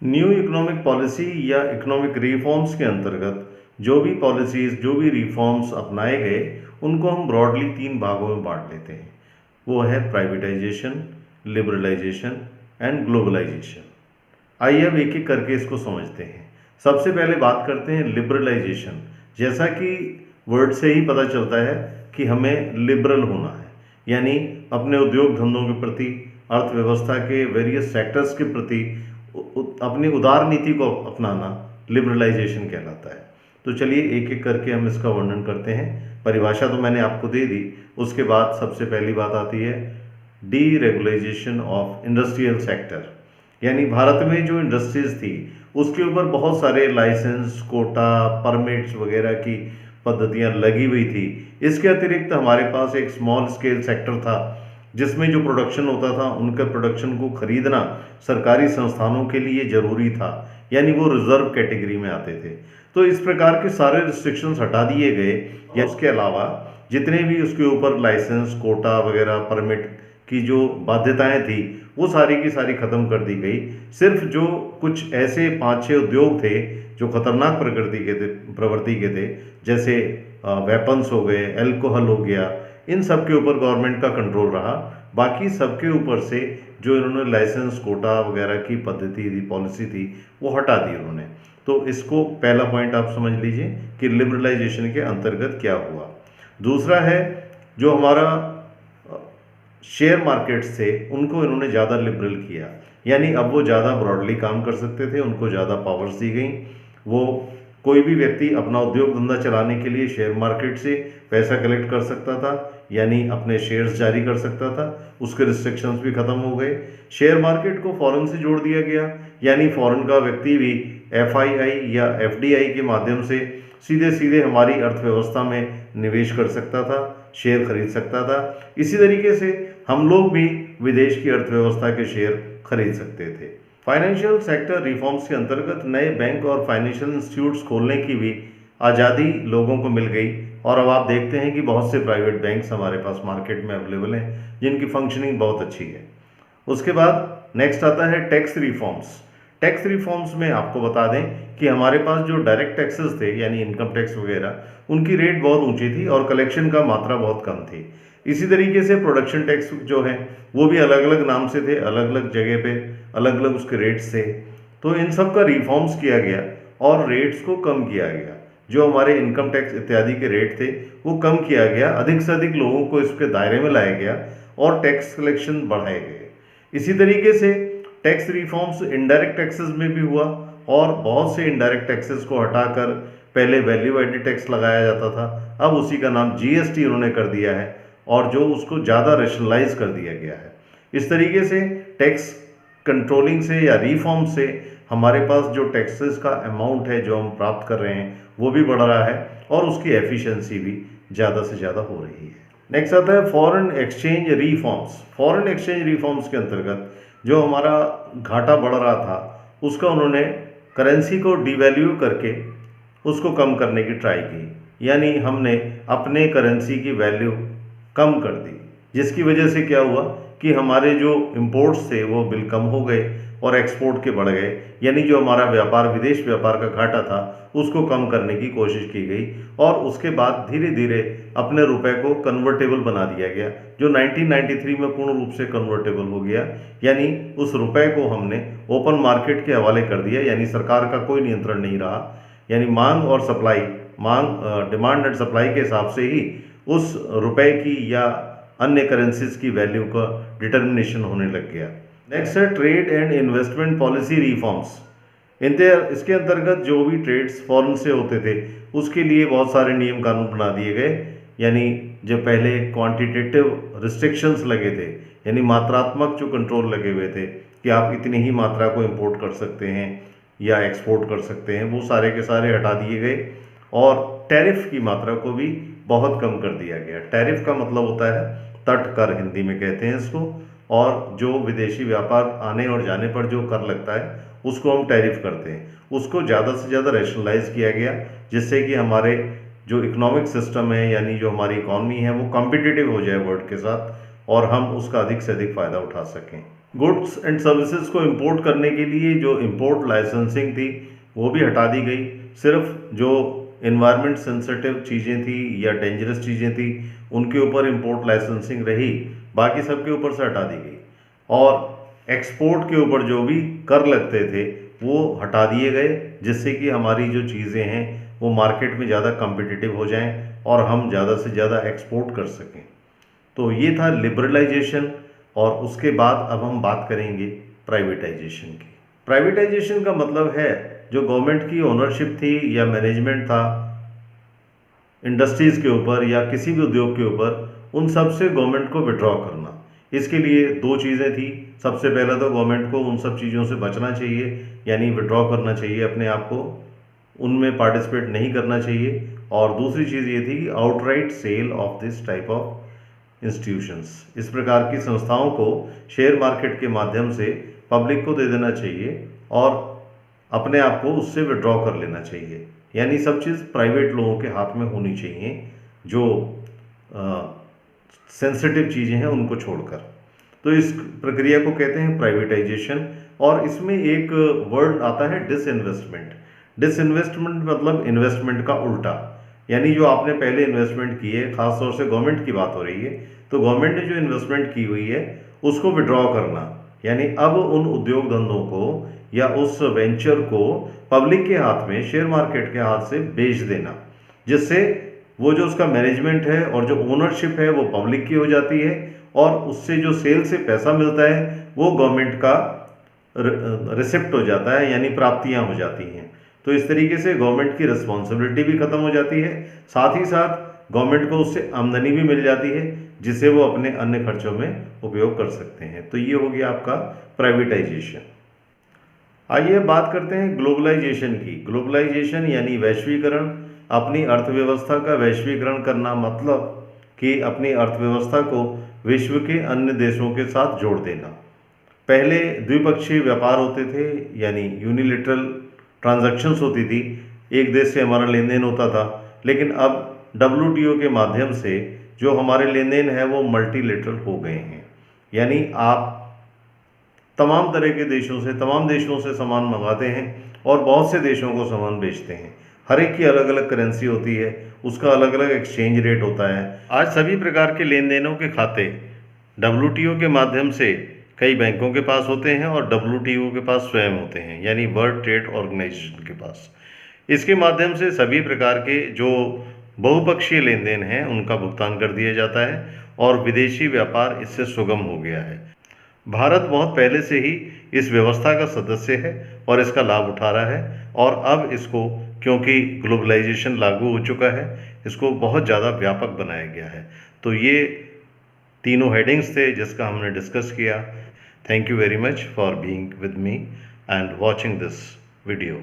New economic policy या economic reforms के अंतर्गत जो भी पॉलिसीज़, जो भी रिफॉर्म्स अपनाए गए, उनको हम ब्रॉडली 3 भागों में बाँट लेते हैं। वो है प्राइवेटाइजेशन, लिबरलाइजेशन एंड ग्लोबलाइजेशन। आइए अब एक-एक करके इसको समझते हैं। सबसे पहले बात करते हैं लिबरलाइजेशन। जैसा कि वर्ड से ही पता चलता है कि हमें लिबरल होना है, यानी अपने उद्योग धंधों के प्रति, अर्थव्यवस्था के वेरियस सेक्टर्स के प्रति अपनी उदार नीति को अपनाना लिबरलाइजेशन कहलाता है। तो चलिए एक एक करके हम इसका वर्णन करते हैं। परिभाषा तो मैंने आपको दे दी। उसके बाद सबसे पहली बात आती है डीरेगुलाइजेशन ऑफ इंडस्ट्रियल सेक्टर, यानी भारत में जो इंडस्ट्रीज थी उसके ऊपर बहुत सारे लाइसेंस, कोटा, परमिट्स वगैरह की पद्धतियां लगी हुई थी। इसके अतिरिक्त हमारे पास एक स्मॉल स्केल सेक्टर था जिसमें जो प्रोडक्शन होता था उनके प्रोडक्शन को खरीदना सरकारी संस्थानों के लिए ज़रूरी था, यानी वो रिजर्व कैटेगरी में आते थे। तो इस प्रकार के सारे रिस्ट्रिक्शंस हटा दिए गए, या उसके अलावा जितने भी उसके ऊपर लाइसेंस, कोटा वगैरह, परमिट की जो बाध्यताएं थी वो सारी की सारी ख़त्म कर दी गई। सिर्फ जो कुछ ऐसे 5-6 उद्योग थे जो खतरनाक प्रवृत्ति के थे, जैसे वेपन्स हो गए, अल्कोहल हो गया, इन सब के ऊपर गवर्नमेंट का कंट्रोल रहा। बाकी सबके ऊपर से जो इन्होंने लाइसेंस, कोटा वगैरह की पद्धति थी, पॉलिसी थी, वो हटा दी उन्होंने। तो इसको पहला पॉइंट आप समझ लीजिए कि लिबरलाइजेशन के अंतर्गत क्या हुआ। दूसरा है जो हमारा शेयर मार्केट्स थे उनको इन्होंने ज़्यादा लिबरल किया, यानी अब वो ज़्यादा ब्रॉडली काम कर सकते थे, उनको ज़्यादा पावर्स दी गई। वो कोई भी व्यक्ति अपना उद्योग धंधा चलाने के लिए शेयर मार्केट से पैसा कलेक्ट कर सकता था, यानी अपने शेयर्स जारी कर सकता था। उसके रिस्ट्रिक्शंस भी ख़त्म हो गए। शेयर मार्केट को फॉरेन से जोड़ दिया गया, यानी फॉरेन का व्यक्ति भी FII या FDI के माध्यम से सीधे सीधे हमारी अर्थव्यवस्था में निवेश कर सकता था, शेयर खरीद सकता था। इसी तरीके से हम लोग भी विदेश की अर्थव्यवस्था के शेयर खरीद सकते थे। फाइनेंशियल सेक्टर रिफॉर्म्स के अंतर्गत नए बैंक और फाइनेंशियल इंस्टीट्यूट्स खोलने की भी आज़ादी लोगों को मिल गई, और अब आप देखते हैं कि बहुत से प्राइवेट बैंक्स हमारे पास मार्केट में अवेलेबल हैं जिनकी फंक्शनिंग बहुत अच्छी है। उसके बाद नेक्स्ट आता है टैक्स रिफॉर्म्स। टैक्स रिफॉर्म्स में आपको बता दें कि हमारे पास जो डायरेक्ट टैक्सेस थे, यानी इनकम टैक्स वगैरह, उनकी रेट बहुत ऊंची थी और कलेक्शन का मात्रा बहुत कम थी। इसी तरीके से प्रोडक्शन टैक्स जो है वो भी अलग अलग नाम से थे, अलग अलग जगह पे अलग अलग उसके रेट्स थे। तो इन सब का रिफॉर्म्स किया गया और रेट्स को कम किया गया। जो हमारे इनकम टैक्स इत्यादि के रेट थे वो कम किया गया, अधिक से अधिक लोगों को इसके दायरे में लाया गया और टैक्स कलेक्शन बढ़ाए गए। इसी तरीके से टैक्स रिफॉर्म्स इनडायरेक्ट टैक्सेस में भी हुआ, और बहुत से इनडायरेक्ट टैक्सेस को हटाकर पहले वैल्यू एडेड टैक्स लगाया जाता था, अब उसी का नाम GST उन्होंने कर दिया है, और जो उसको ज़्यादा रेशनलाइज कर दिया गया है। इस तरीके से टैक्स कंट्रोलिंग से या रिफॉर्म से हमारे पास जो टैक्सेस का अमाउंट है जो हम प्राप्त कर रहे हैं वो भी बढ़ रहा है, और उसकी एफिशिएंसी भी ज़्यादा से ज़्यादा हो रही है। नेक्स्ट आता है foreign exchange reforms. Foreign exchange reforms के अंतर्गत जो हमारा घाटा बढ़ रहा था उसका उन्होंने करेंसी को डिवैल्यू करके उसको कम करने की ट्राई की, यानी हमने अपने करेंसी की वैल्यू कम कर दी, जिसकी वजह से क्या हुआ कि हमारे जो इंपोर्ट्स थे वो बिल कम हो गए और एक्सपोर्ट के बढ़ गए, यानी जो हमारा व्यापार, विदेश व्यापार का घाटा था उसको कम करने की कोशिश की गई। और उसके बाद धीरे धीरे अपने रुपए को कन्वर्टेबल बना दिया गया, जो 1993 में पूर्ण रूप से कन्वर्टेबल हो गया, यानी उस रुपए को हमने ओपन मार्केट के हवाले कर दिया, यानी सरकार का कोई नियंत्रण नहीं रहा, यानी मांग और सप्लाई, डिमांड एंड सप्लाई के हिसाब से ही उस रुपए की या अन्य करेंसीज की वैल्यू का डिटर्मिनेशन होने लग गया। नेक्स्ट है trade and investment policy reforms. इसके अंतर्गत जो भी ट्रेड्स फॉरेन से होते थे उसके लिए बहुत सारे नियम कानून बना दिए गए, यानी जो पहले क्वांटिटेटिव रिस्ट्रिक्शंस लगे थे, यानी मात्रात्मक जो कंट्रोल लगे हुए थे कि आप इतनी ही मात्रा को इंपोर्ट कर सकते हैं या एक्सपोर्ट कर सकते हैं, वो सारे के सारे हटा दिए गए, और टैरिफ की मात्रा को भी बहुत कम कर दिया गया। टैरिफ का मतलब होता है तट कर, हिंदी में कहते हैं इसको, और जो विदेशी व्यापार आने और जाने पर जो कर लगता है उसको हम टैरिफ करते हैं, उसको ज़्यादा से ज़्यादा रैशनलाइज किया गया, जिससे कि हमारे जो इकोनॉमिक सिस्टम है, यानी जो हमारी इकॉनमी है, वो कॉम्पिटिटिव हो जाए वर्ल्ड के साथ और हम उसका अधिक से अधिक फ़ायदा उठा सकें। गुड्स एंड सर्विसेज को इंपोर्ट करने के लिए जो इंपोर्ट लाइसेंसिंग थी वो भी हटा दी गई। सिर्फ जो इन्वायरमेंट सेंसिटिव चीज़ें थी या डेंजरस चीज़ें थी उनके ऊपर इंपोर्ट लाइसेंसिंग रही, बाकी सब के ऊपर से हटा दी गई। और एक्सपोर्ट के ऊपर जो भी कर लगते थे वो हटा दिए गए, जिससे कि हमारी जो चीज़ें हैं वो मार्केट में ज़्यादा कम्पिटिटिव हो जाएं और हम ज़्यादा से ज़्यादा एक्सपोर्ट कर सकें। तो ये था लिबरलाइजेशन। और उसके बाद अब हम बात करेंगे प्राइवेटाइजेशन की। प्राइवेटाइजेशन का मतलब है जो गवर्नमेंट की ओनरशिप थी या मैनेजमेंट था इंडस्ट्रीज़ के ऊपर या किसी भी उद्योग के ऊपर, उन सब से गवर्नमेंट को विड्रॉ करना। इसके लिए दो चीज़ें थी। सबसे पहला तो गवर्नमेंट को उन सब चीज़ों से बचना चाहिए, यानी विड्रॉ करना चाहिए अपने आप को, उनमें पार्टिसिपेट नहीं करना चाहिए। और दूसरी चीज़ ये थी कि outright sale of this type of institutions, इस प्रकार की संस्थाओं को शेयर मार्केट के माध्यम से पब्लिक को दे देना चाहिए और अपने आप को उससे विड्रॉ कर लेना चाहिए। यानी सब चीज़ प्राइवेट लोगों के हाथ में होनी चाहिए, जो सेंसिटिव चीज़ें हैं उनको छोड़कर। तो इस प्रक्रिया को कहते हैं प्राइवेटाइजेशन। और इसमें एक वर्ड आता है डिसइन्वेस्टमेंट। डिसइन्वेस्टमेंट मतलब इन्वेस्टमेंट का उल्टा, यानी जो आपने पहले इन्वेस्टमेंट की है, खासतौर से गवर्नमेंट की बात हो रही है, तो गवर्नमेंट ने जो इन्वेस्टमेंट की हुई है उसको विड्रॉ करना, यानी अब उन उद्योग धंधों को या उस वेंचर को पब्लिक के हाथ में, शेयर मार्केट के हाथ से बेच देना, जिससे वो जो उसका मैनेजमेंट है और जो ओनरशिप है वो पब्लिक की हो जाती है और उससे जो सेल से पैसा मिलता है वो गवर्नमेंट का रिसिप्ट हो जाता है, यानी प्राप्तियां हो जाती हैं। तो इस तरीके से गवर्नमेंट की रिस्पॉन्सिबिलिटी भी खत्म हो जाती है, साथ ही साथ गवर्नमेंट को उससे आमदनी भी मिल जाती है जिसे वो अपने अन्य खर्चों में उपयोग कर सकते हैं। तो ये हो गया आपका प्राइवेटाइजेशन। आइए बात करते हैं ग्लोबलाइजेशन की। ग्लोबलाइजेशन यानी वैश्वीकरण, अपनी अर्थव्यवस्था का वैश्वीकरण करना, मतलब कि अपनी अर्थव्यवस्था को विश्व के अन्य देशों के साथ जोड़ देना। पहले द्विपक्षीय व्यापार होते थे, यानी यूनिलेटरल ट्रांजैक्शंस होती थी, एक देश से हमारा लेन देन होता था। लेकिन अब WTO के माध्यम से जो हमारे लेन देन है वो मल्टीलेटरल हो गए हैं, यानी आप तमाम तरह के देशों से, तमाम देशों से सामान मंगाते हैं और बहुत से देशों को सामान बेचते हैं। हर एक की अलग अलग करेंसी होती है, उसका अलग अलग एक्सचेंज रेट होता है। आज सभी प्रकार के लेन देनों के खाते WTO के माध्यम से कई बैंकों के पास होते हैं और WTO के पास स्वयं होते हैं, यानी वर्ल्ड ट्रेड ऑर्गेनाइजेशन के पास। इसके माध्यम से सभी प्रकार के जो बहुपक्षीय लेन देन हैं उनका भुगतान कर दिया जाता है और विदेशी व्यापार इससे सुगम हो गया है। भारत बहुत पहले से ही इस व्यवस्था का सदस्य है और इसका लाभ उठा रहा है। और अब इसको, क्योंकि ग्लोबलाइजेशन लागू हो चुका है, इसको बहुत ज़्यादा व्यापक बनाया गया है। तो ये तीनों हेडिंग्स थे जिसका हमने डिस्कस किया। Thank you very much for being with me and watching this video.